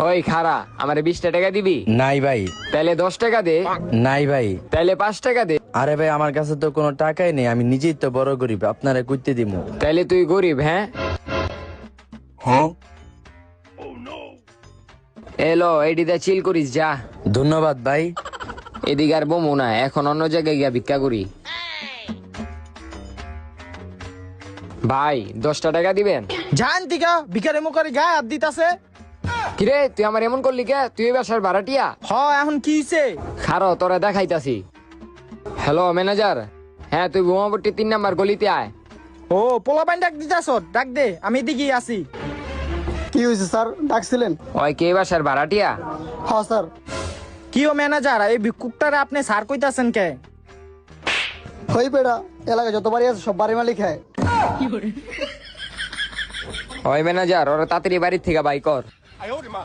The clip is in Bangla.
ওই খারা আমারে 20 টাকা দিবি? নাই ভাই। তাহলে 10 টাকা দে। নাই ভাই। তাহলে 5 টাকা দে। আরে ভাই আমার কাছে তো কোনো টাকাই নেই, আমি নিজেই তো বড় গরিব, আপনারা কইতে দিমু। তাহলে তুই গরিব? হ্যাঁ এলো এইদিকে চিল করিস যা। ধন্যবাদ ভাই। এদিকে আর বমু না, এখন অন্য জায়গায় গিয়া ভিক্ষা করি। ভাই 10 টাকা দিবেন? জান দিকা ভিখারি মুখারি গায়ে হাত দিতাছে। কিরে তুই আমার এমন করলি কে? তুই এই বাসার ভাড়াটিয়া? হ এখন কি হইছে? খারো তোরা দেখাইতাছি। হ্যালো ম্যানেজার, হ্যাঁ তুই বোমাবট্টি 3 নাম্বার গলিতে আয়। ও পোলাপাইন ডাক দিতাছ, ডাক দে, আমি এদিকেই আছি। কি হয়েছে স্যার, ডাকছিলেন? ওই কে এই বাসার ভাড়াটিয়া? হ্যাঁ স্যার। কি ও ম্যানেজার, এই ভিক্ষুকটারে আপনি স্যার কইতাছেন কে? হই বেড়া, এলাকায় যত বাড়ি আছে সব বাড়ি মালিক খায়। ওই ম্যানেজার ওরা তাড়াতাড়ি বাড়ির থেকে বাই কর।